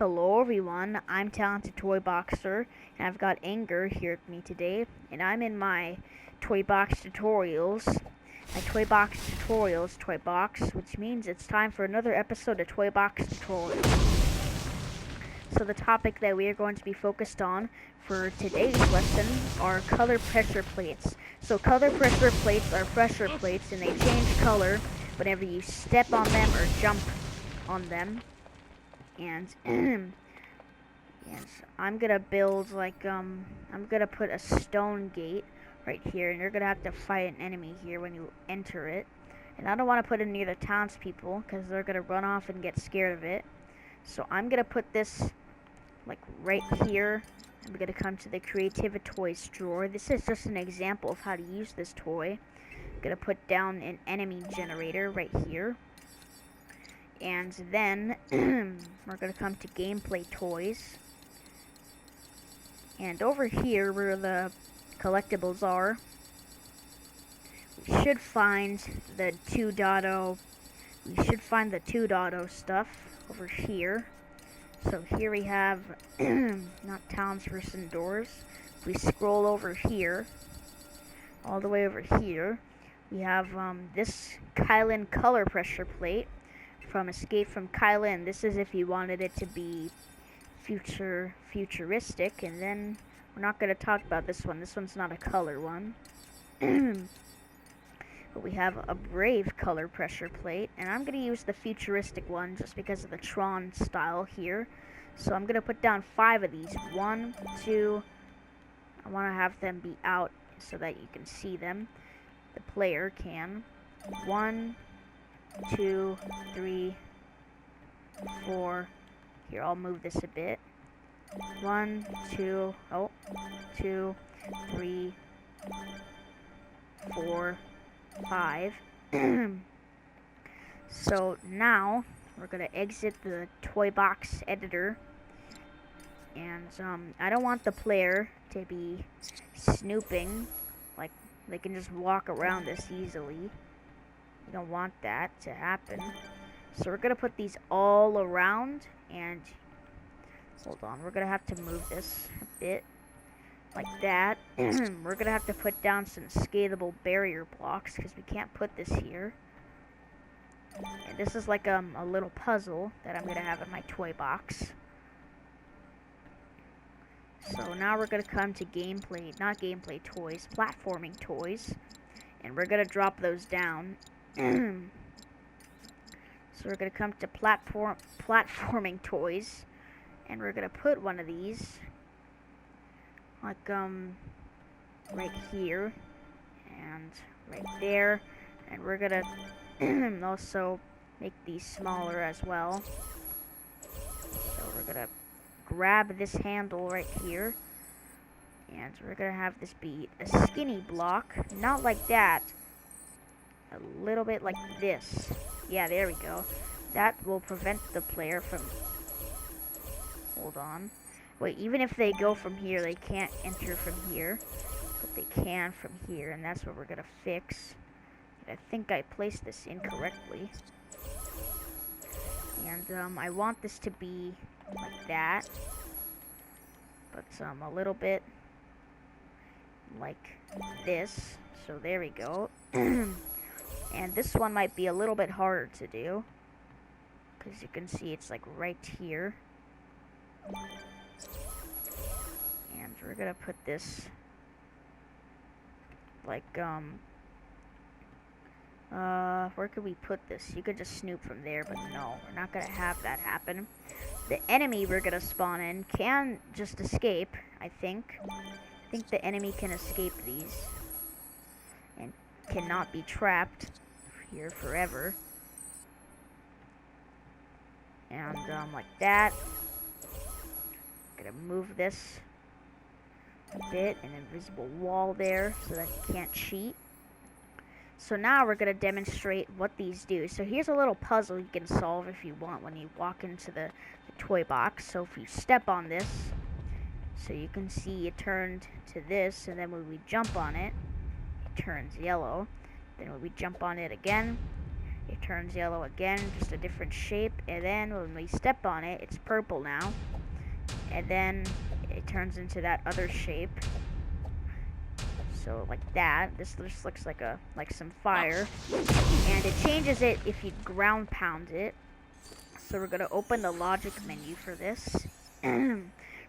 Hello everyone, I'm Talented Toy Boxer, and I've got Anger here with me today, and I'm in my Toy Box Tutorials, Toy Box, which means it's time for another episode of Toy Box Tutorials. So the topic that we are going to be focused on for today's lesson are color pressure plates. So color pressure plates are pressure plates, and they change color whenever you step on them or jump on them. And yes, I'm gonna build I'm gonna put a stone gate right here, and you're gonna have to fight an enemy here when you enter it. And I don't want to put it near the townspeople because they're gonna run off and get scared of it. So I'm gonna put this like right here. I'm gonna come to the Creativa Toys drawer. This is just an example of how to use this toy. I'm gonna put down an enemy generator right here. And then we're going to come to Gameplay Toys. And over here where the collectibles are, we should find the 2.0. We should find the 2.0 stuff over here. So here we have not towns versus indoors. If we scroll over here, all the way over here, we have this Kylan color pressure plate from Escape from Kylan. This is if you wanted it to be futuristic, and then we're not going to talk about this one. This one's not a color one. But we have a Brave color pressure plate, and I'm going to use the futuristic one just because of the Tron style here. So I'm going to put down 5 of these. 1, 2, I want to have them be out so that you can see them. The player can. 1, 2, 3, 4. Here, I'll move this a bit. 1, 2, 2, 3, 4, 5. So now we're gonna exit the toy box editor, and I don't want the player to be snooping, like they can just walk around this easily. You don't want that to happen. So we're going to put these all around, and hold on, we're going to have to move this a bit like that. We're going to have to put down some scalable barrier blocks because we can't put this here. And this is like a little puzzle that I'm going to have in my toy box. So now we're going to come to Gameplay Toys, Platforming Toys, and we're going to drop those down. So we're going to come to Platforming Toys, and we're going to put one of these like right here and right there, and we're going to also make these smaller as well. So we're going to grab this handle right here, and we're going to have this be a skinny block, not like that. A little bit like this. Yeah, there we go. That will prevent the player from... Hold on. Wait, even if they go from here, they can't enter from here. But they can from here, and that's what we're gonna fix. I think I placed this incorrectly. And I want this to be like that. But a little bit like this. So there we go. And this one might be a little bit harder to do, because you can see it's like right here. And we're gonna put this like where could we put this? You could just snoop from there, but no, we're not gonna have that happen. The enemy we're gonna spawn in can just escape, I think. I think the enemy can escape these and cannot be trapped here forever. And like that. I'm gonna move this a bit, an invisible wall there so that you can't cheat. So now we're gonna demonstrate what these do. So here's a little puzzle you can solve if you want when you walk into the toy box. So if you step on this, so you can see it turned to this, and then when we jump on it, it turns yellow. Then when we jump on it again, it turns yellow again, just a different shape. and then when we step on it, it's purple now, and then it turns into that other shape. So like that. This just looks like some fire, and it changes it if you ground pound it. So we're gonna open the logic menu for this. We're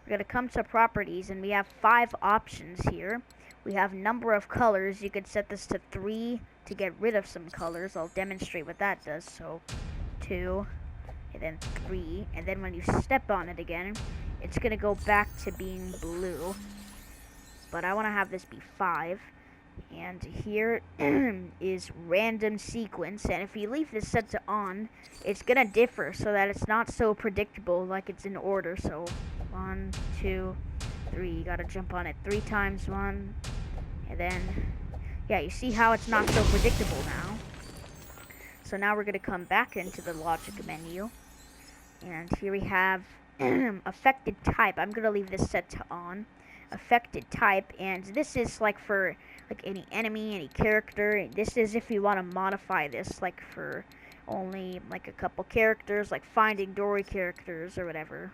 gonna come to properties, and we have 5 options here. We have number of colors. You could set this to 3 to get rid of some colors. I'll demonstrate what that does. So 2, and then 3, and then when you step on it again, it's gonna go back to being blue. But I want to have this be 5. And here is random sequence. And if you leave this set to on, it's going to differ so that it's not so predictable like it's in order. So 1, 2, 3. You got to jump on it 3 times. 1. And then, yeah, you see how it's not so predictable now. So now we're going to come back into the logic menu. And here we have affected type. I'm going to leave this set to on. Affected type, and this is like for like any enemy, any character. This is if you want to modify this like for only like a couple characters, like Finding Dory characters or whatever.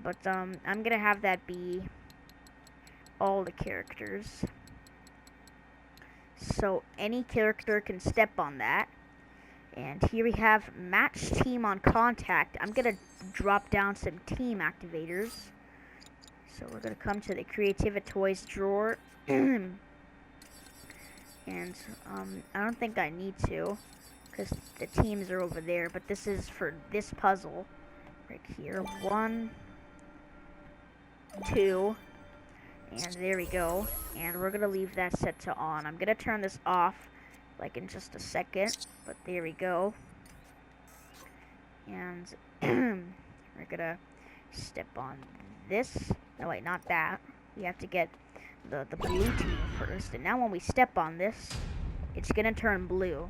But I'm gonna have that be all the characters, so any character can step on that. And here we have match team on contact. I'm gonna drop down some team activators. So we're going to come to the Creativa Toys drawer, and I don't think I need to, because the teams are over there, but this is for this puzzle, right here. 1, 2, and there we go, and we're going to leave that set to on. I'm going to turn this off, like in just a second, but there we go, and we're going to step on this. No, wait, not that. We have to get the blue team first. And now when we step on this, it's going to turn blue.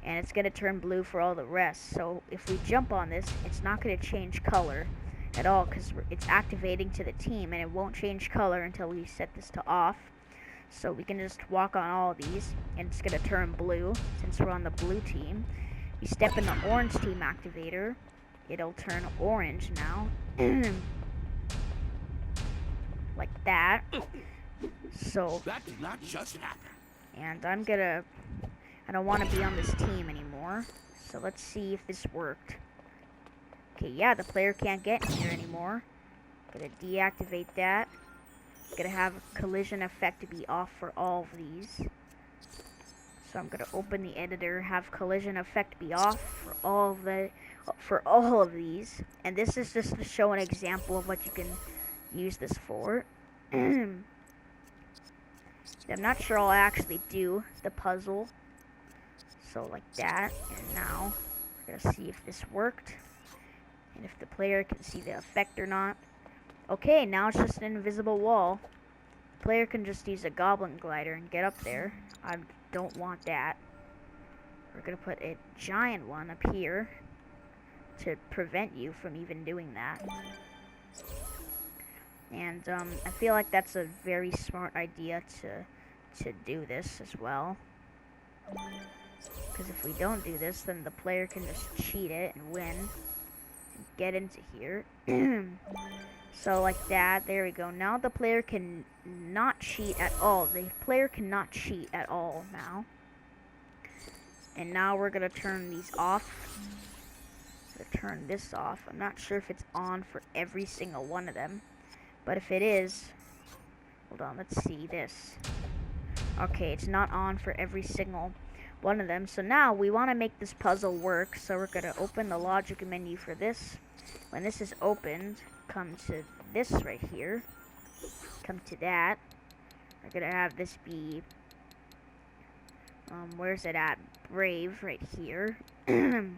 And it's going to turn blue for all the rest. So if we jump on this, it's not going to change color at all, because it's activating to the team. And it won't change color until we set this to off. So we can just walk on all of these, and it's going to turn blue since we're on the blue team. We step in the orange team activator. It'll turn orange now. Like that. So that did not just happen. And I don't want to be on this team anymore. So let's see if this worked. Okay, yeah, the player can't get in here anymore. Gonna deactivate that. Gonna have a collision effect to be off for all of these. So I'm gonna open the editor, have collision effect be off for all of these. And this is just to show an example of what you can use this for. I'm not sure I'll actually do the puzzle. So like that, and now we're gonna see if this worked, and if the player can see the effect or not. Okay, now it's just an invisible wall. The player can just use a goblin glider and get up there. I don't want that. We're gonna put a giant one up here to prevent you from even doing that. And I feel like that's a very smart idea to do this as well. Because if we don't do this, then the player can just cheat it and win and get into here. So like that, there we go. Now the player can not cheat at all. The player cannot cheat at all now. And now we're gonna turn these off. Turn this off. I'm not sure if it's on for every single one of them. But if it is, hold on, let's see this. Okay, it's not on for every single one of them. So now we want to make this puzzle work. So we're going to open the logic menu for this. When this is opened, come to this right here. Come to that. We're going to have this be, where's it at? Brave, right here. I'm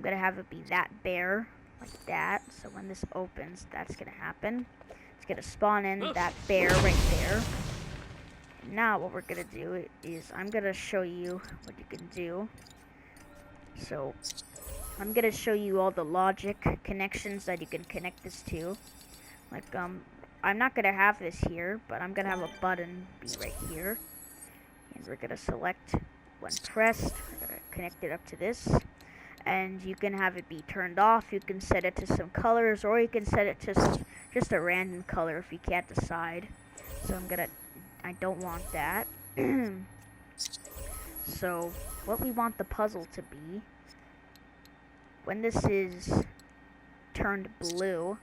going to have it be that bear. Like that. So when this opens, that's gonna happen. It's gonna spawn in that bear right there. Now what we're gonna do is I'm gonna show you what you can do. So I'm gonna show you all the logic connections that you can connect this to. Like I'm not gonna have this here, but I'm gonna have a button be right here. And we're gonna select when pressed, we're gonna connect it up to this. and you can have it be turned off. You can set it to some colors, or you can set it to just a random color if you can't decide. So I don't want that. So what we want the puzzle to be, when this is turned blue,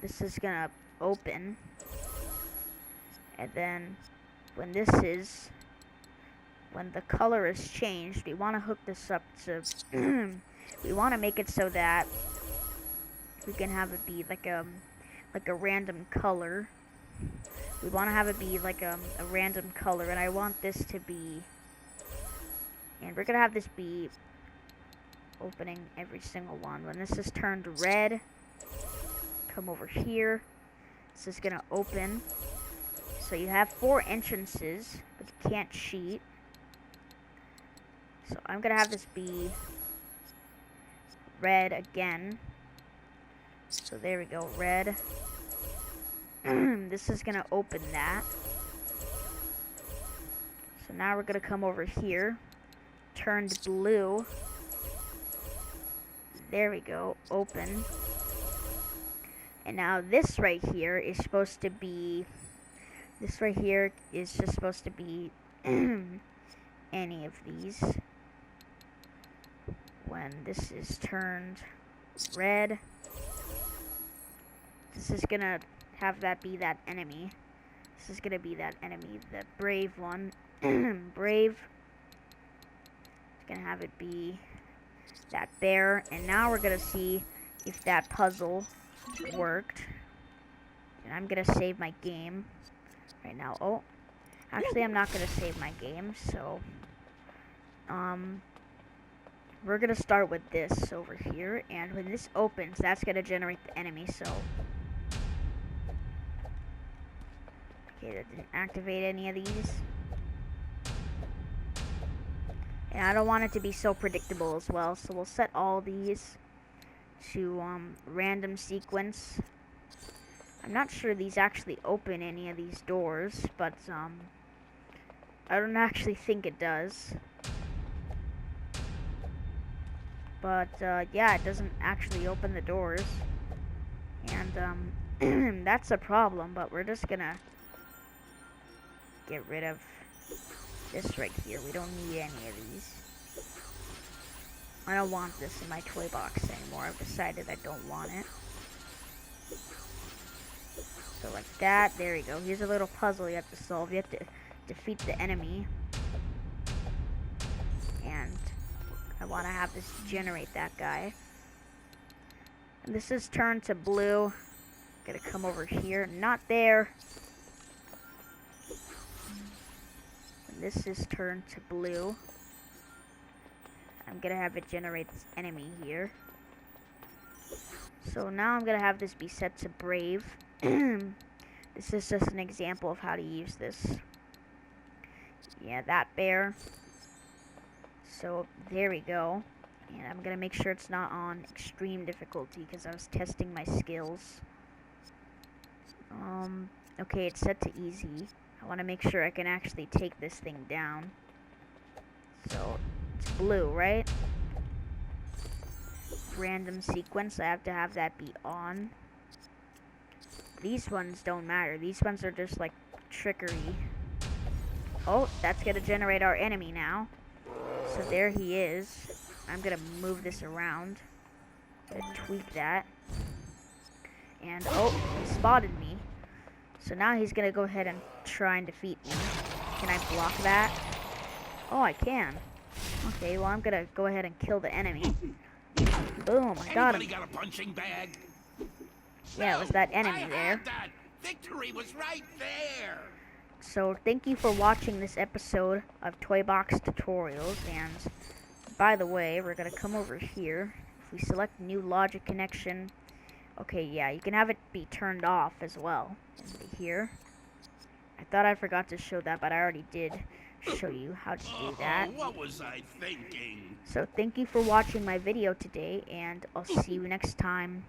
this is gonna open, and then when the color is changed, we want to hook this up to we want to make it so that we can have it be like a random color. We want to have it be like a random color, and I want this to be, and we're gonna have this be opening every single one. When this is turned red, come over here. This is gonna open. So you have 4 entrances, but you can't cheat. So I'm gonna have this be red again. So there we go, red. This is gonna open that. So now we're gonna come over here, turned blue. There we go, open. And now this right here is supposed to be, this right here is just supposed to be any of these. When this is turned red, this is gonna have that be that enemy. This is gonna be that enemy, the brave one. Brave. It's gonna have it be that bear. And now we're gonna see if that puzzle worked. And I'm gonna save my game right now. Oh, actually I'm not gonna save my game, so we're gonna start with this over here, and when this opens, that's gonna generate the enemy. So okay, that didn't activate any of these, and I don't want it to be so predictable as well, so we'll set all these to random sequence. I'm not sure these actually open any of these doors, but I don't actually think it does. But yeah, it doesn't actually open the doors, and that's a problem. But we're just gonna get rid of this right here. We don't need any of these. I don't want this in my toy box anymore. I've decided I don't want it. So like that, there you go. Here's a little puzzle you have to solve. You have to defeat the enemy, and I want to have this generate that guy. And this is turned to blue. Gonna come over here. Not there. And this is turned to blue. I'm gonna have it generate this enemy here. So now I'm gonna have this be set to brave. This is just an example of how to use this. Yeah, that bear. So there we go. And I'm gonna make sure it's not on extreme difficulty because I was testing my skills. Okay, it's set to easy. I want to make sure I can actually take this thing down. So it's blue, right? Random sequence, I have to have that be on. These ones don't matter. These ones are just like trickery. Oh, that's gonna generate our enemy now. So there he is. I'm gonna move this around. Gonna tweak that. And oh, he spotted me. So now he's gonna go ahead and try and defeat me. Can I block that? Oh, I can. Okay, well I'm gonna go ahead and kill the enemy. Boom, I got him. Got a punching bag? Yeah, it was that enemy there. That. Victory was right there. So thank you for watching this episode of Toy Box Tutorials, and by the way, we're gonna come over here. If we select new logic connection, okay, yeah, you can have it be turned off as well. Here, I thought I forgot to show that, but I already did show you how to do that. What was I thinking? So thank you for watching my video today, and I'll see you next time.